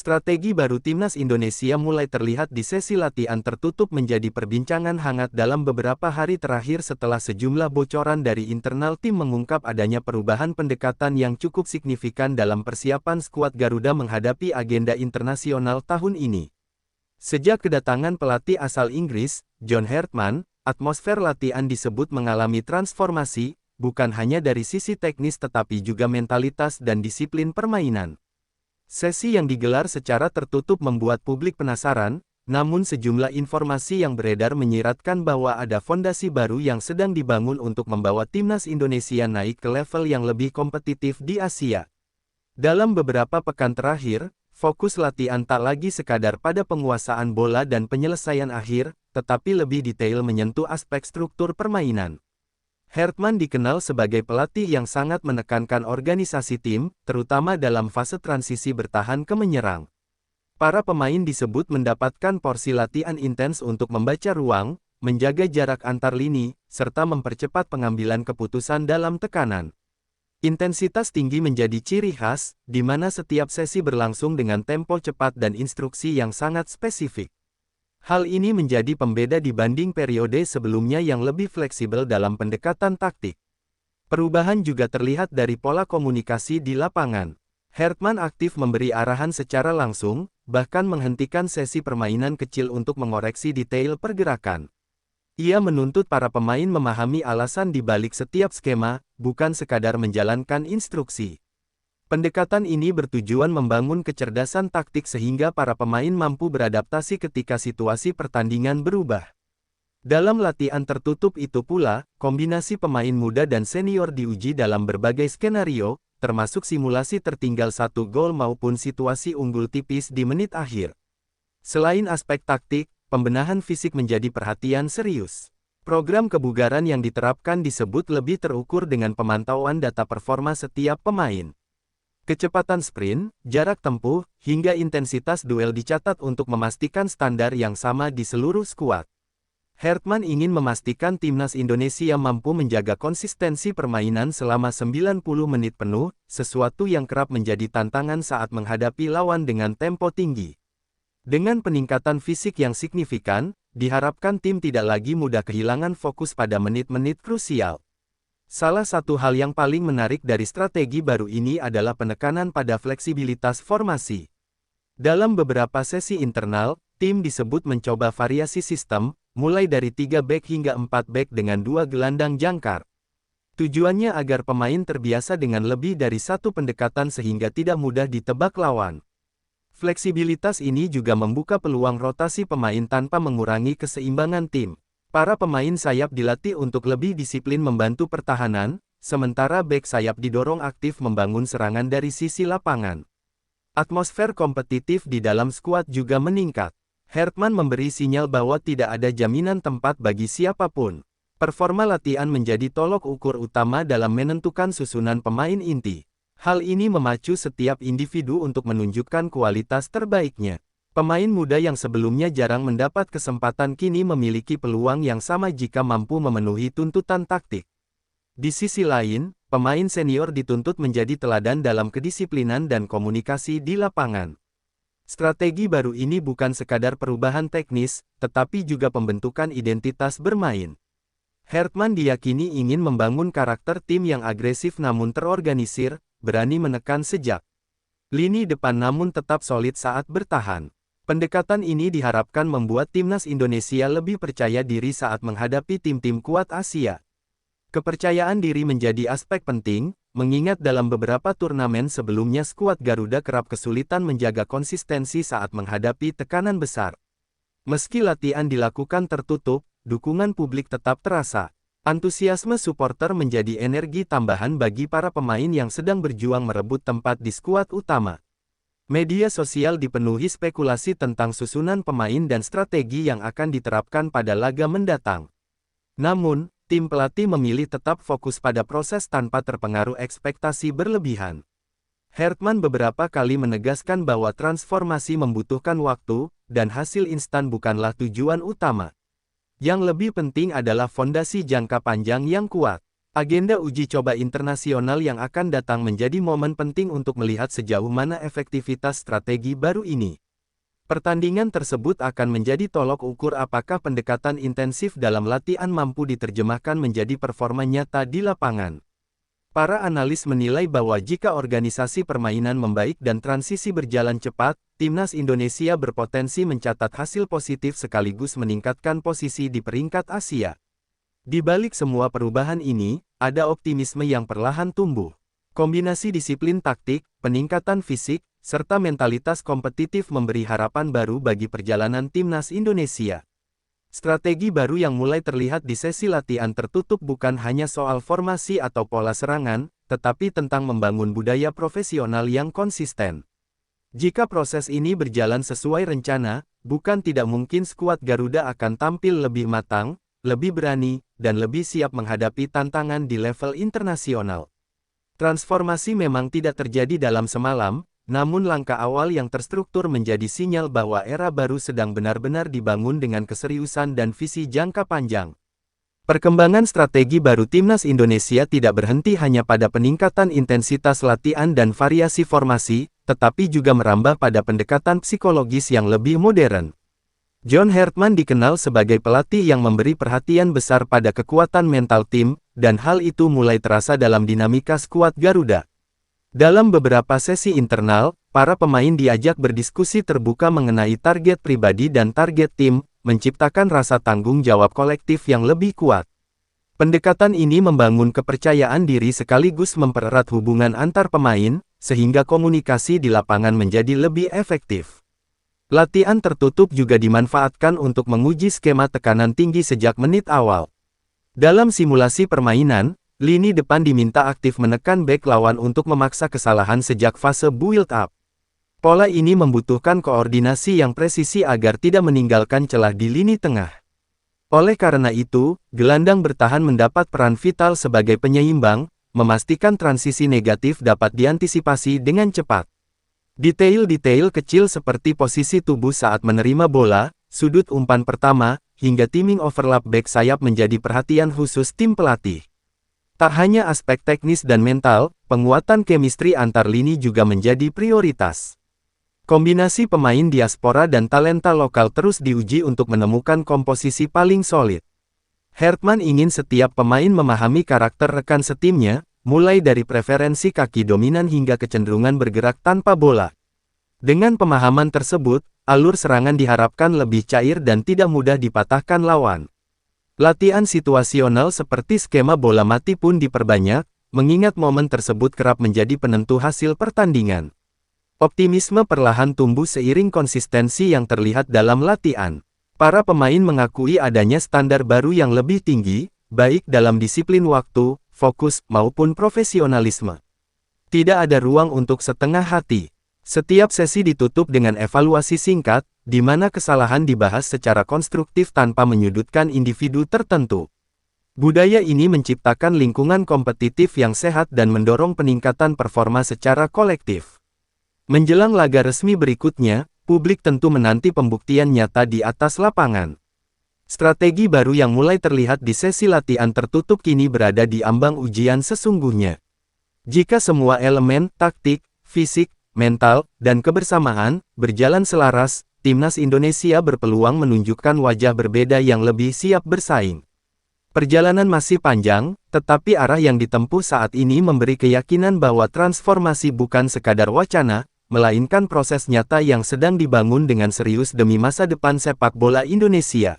Strategi baru Timnas Indonesia mulai terlihat di sesi latihan tertutup menjadi perbincangan hangat dalam beberapa hari terakhir setelah sejumlah bocoran dari internal tim mengungkap adanya perubahan pendekatan yang cukup signifikan dalam persiapan skuad Garuda menghadapi agenda internasional tahun ini. Sejak kedatangan pelatih asal Inggris, John Hartman, atmosfer latihan disebut mengalami transformasi, bukan hanya dari sisi teknis tetapi juga mentalitas dan disiplin permainan. Sesi yang digelar secara tertutup membuat publik penasaran, namun sejumlah informasi yang beredar menyiratkan bahwa ada fondasi baru yang sedang dibangun untuk membawa Timnas Indonesia naik ke level yang lebih kompetitif di Asia. Dalam beberapa pekan terakhir, fokus latihan tak lagi sekadar pada penguasaan bola dan penyelesaian akhir, tetapi lebih detail menyentuh aspek struktur permainan. Hartman dikenal sebagai pelatih yang sangat menekankan organisasi tim, terutama dalam fase transisi bertahan ke menyerang. Para pemain disebut mendapatkan porsi latihan intens untuk membaca ruang, menjaga jarak antar lini, serta mempercepat pengambilan keputusan dalam tekanan. Intensitas tinggi menjadi ciri khas, di mana setiap sesi berlangsung dengan tempo cepat dan instruksi yang sangat spesifik. Hal ini menjadi pembeda dibanding periode sebelumnya yang lebih fleksibel dalam pendekatan taktik. Perubahan juga terlihat dari pola komunikasi di lapangan. Hartman aktif memberi arahan secara langsung, bahkan menghentikan sesi permainan kecil untuk mengoreksi detail pergerakan. Ia menuntut para pemain memahami alasan di balik setiap skema, bukan sekadar menjalankan instruksi. Pendekatan ini bertujuan membangun kecerdasan taktik sehingga para pemain mampu beradaptasi ketika situasi pertandingan berubah. Dalam latihan tertutup itu pula, kombinasi pemain muda dan senior diuji dalam berbagai skenario, termasuk simulasi tertinggal 1 gol maupun situasi unggul tipis di menit akhir. Selain aspek taktik, pembenahan fisik menjadi perhatian serius. Program kebugaran yang diterapkan disebut lebih terukur dengan pemantauan data performa setiap pemain. Kecepatan sprint, jarak tempuh, hingga intensitas duel dicatat untuk memastikan standar yang sama di seluruh skuad. Hartman ingin memastikan Timnas Indonesia mampu menjaga konsistensi permainan selama 90 menit penuh, sesuatu yang kerap menjadi tantangan saat menghadapi lawan dengan tempo tinggi. Dengan peningkatan fisik yang signifikan, diharapkan tim tidak lagi mudah kehilangan fokus pada menit-menit krusial. Salah satu hal yang paling menarik dari strategi baru ini adalah penekanan pada fleksibilitas formasi. Dalam beberapa sesi internal, tim disebut mencoba variasi sistem, mulai dari 3 bek hingga 4 bek dengan 2 gelandang jangkar. Tujuannya agar pemain terbiasa dengan lebih dari satu pendekatan sehingga tidak mudah ditebak lawan. Fleksibilitas ini juga membuka peluang rotasi pemain tanpa mengurangi keseimbangan tim. Para pemain sayap dilatih untuk lebih disiplin membantu pertahanan, sementara bek sayap didorong aktif membangun serangan dari sisi lapangan. Atmosfer kompetitif di dalam skuad juga meningkat. Hartman memberi sinyal bahwa tidak ada jaminan tempat bagi siapapun. Performa latihan menjadi tolok ukur utama dalam menentukan susunan pemain inti. Hal ini memacu setiap individu untuk menunjukkan kualitas terbaiknya. Pemain muda yang sebelumnya jarang mendapat kesempatan kini memiliki peluang yang sama jika mampu memenuhi tuntutan taktik. Di sisi lain, pemain senior dituntut menjadi teladan dalam kedisiplinan dan komunikasi di lapangan. Strategi baru ini bukan sekadar perubahan teknis, tetapi juga pembentukan identitas bermain. Hartman diyakini ingin membangun karakter tim yang agresif namun terorganisir, berani menekan sejak lini depan namun tetap solid saat bertahan. Pendekatan ini diharapkan membuat Timnas Indonesia lebih percaya diri saat menghadapi tim-tim kuat Asia. Kepercayaan diri menjadi aspek penting, mengingat dalam beberapa turnamen sebelumnya skuad Garuda kerap kesulitan menjaga konsistensi saat menghadapi tekanan besar. Meski latihan dilakukan tertutup, dukungan publik tetap terasa. Antusiasme supporter menjadi energi tambahan bagi para pemain yang sedang berjuang merebut tempat di skuad utama. Media sosial dipenuhi spekulasi tentang susunan pemain dan strategi yang akan diterapkan pada laga mendatang. Namun, tim pelatih memilih tetap fokus pada proses tanpa terpengaruh ekspektasi berlebihan. Hartman beberapa kali menegaskan bahwa transformasi membutuhkan waktu, dan hasil instan bukanlah tujuan utama. Yang lebih penting adalah fondasi jangka panjang yang kuat. Agenda uji coba internasional yang akan datang menjadi momen penting untuk melihat sejauh mana efektivitas strategi baru ini. Pertandingan tersebut akan menjadi tolok ukur apakah pendekatan intensif dalam latihan mampu diterjemahkan menjadi performa nyata di lapangan. Para analis menilai bahwa jika organisasi permainan membaik dan transisi berjalan cepat, timnas Indonesia berpotensi mencatat hasil positif sekaligus meningkatkan posisi di peringkat Asia. Di balik semua perubahan ini, ada optimisme yang perlahan tumbuh. Kombinasi disiplin taktik, peningkatan fisik, serta mentalitas kompetitif memberi harapan baru bagi perjalanan timnas Indonesia. Strategi baru yang mulai terlihat di sesi latihan tertutup bukan hanya soal formasi atau pola serangan, tetapi tentang membangun budaya profesional yang konsisten. Jika proses ini berjalan sesuai rencana, bukan tidak mungkin skuad Garuda akan tampil lebih matang, lebih berani, dan lebih siap menghadapi tantangan di level internasional. Transformasi memang tidak terjadi dalam semalam, namun langkah awal yang terstruktur menjadi sinyal bahwa era baru sedang benar-benar dibangun dengan keseriusan dan visi jangka panjang. Perkembangan strategi baru timnas Indonesia tidak berhenti hanya pada peningkatan intensitas latihan dan variasi formasi, tetapi juga merambah pada pendekatan psikologis yang lebih modern. John Hartman dikenal sebagai pelatih yang memberi perhatian besar pada kekuatan mental tim, dan hal itu mulai terasa dalam dinamika skuad Garuda. Dalam beberapa sesi internal, para pemain diajak berdiskusi terbuka mengenai target pribadi dan target tim, menciptakan rasa tanggung jawab kolektif yang lebih kuat. Pendekatan ini membangun kepercayaan diri sekaligus mempererat hubungan antar pemain, sehingga komunikasi di lapangan menjadi lebih efektif. Latihan tertutup juga dimanfaatkan untuk menguji skema tekanan tinggi sejak menit awal. Dalam simulasi permainan, lini depan diminta aktif menekan bek lawan untuk memaksa kesalahan sejak fase build-up. Pola ini membutuhkan koordinasi yang presisi agar tidak meninggalkan celah di lini tengah. Oleh karena itu, gelandang bertahan mendapat peran vital sebagai penyeimbang, memastikan transisi negatif dapat diantisipasi dengan cepat. Detail-detail kecil seperti posisi tubuh saat menerima bola, sudut umpan pertama, hingga timing overlap back sayap menjadi perhatian khusus tim pelatih. Tak hanya aspek teknis dan mental, penguatan chemistry antar lini juga menjadi prioritas. Kombinasi pemain diaspora dan talenta lokal terus diuji untuk menemukan komposisi paling solid. Hartman ingin setiap pemain memahami karakter rekan setimnya, mulai dari preferensi kaki dominan hingga kecenderungan bergerak tanpa bola. Dengan pemahaman tersebut, alur serangan diharapkan lebih cair dan tidak mudah dipatahkan lawan. Latihan situasional seperti skema bola mati pun diperbanyak, mengingat momen tersebut kerap menjadi penentu hasil pertandingan. Optimisme perlahan tumbuh seiring konsistensi yang terlihat dalam latihan. Para pemain mengakui adanya standar baru yang lebih tinggi, baik dalam disiplin waktu, fokus, maupun profesionalisme. Tidak ada ruang untuk setengah hati. Setiap sesi ditutup dengan evaluasi singkat, di mana kesalahan dibahas secara konstruktif tanpa menyudutkan individu tertentu. Budaya ini menciptakan lingkungan kompetitif yang sehat dan mendorong peningkatan performa secara kolektif. Menjelang laga resmi berikutnya, publik tentu menanti pembuktian nyata di atas lapangan. Strategi baru yang mulai terlihat di sesi latihan tertutup kini berada di ambang ujian sesungguhnya. Jika semua elemen, taktik, fisik, mental, dan kebersamaan, berjalan selaras, timnas Indonesia berpeluang menunjukkan wajah berbeda yang lebih siap bersaing. Perjalanan masih panjang, tetapi arah yang ditempuh saat ini memberi keyakinan bahwa transformasi bukan sekadar wacana, melainkan proses nyata yang sedang dibangun dengan serius demi masa depan sepak bola Indonesia.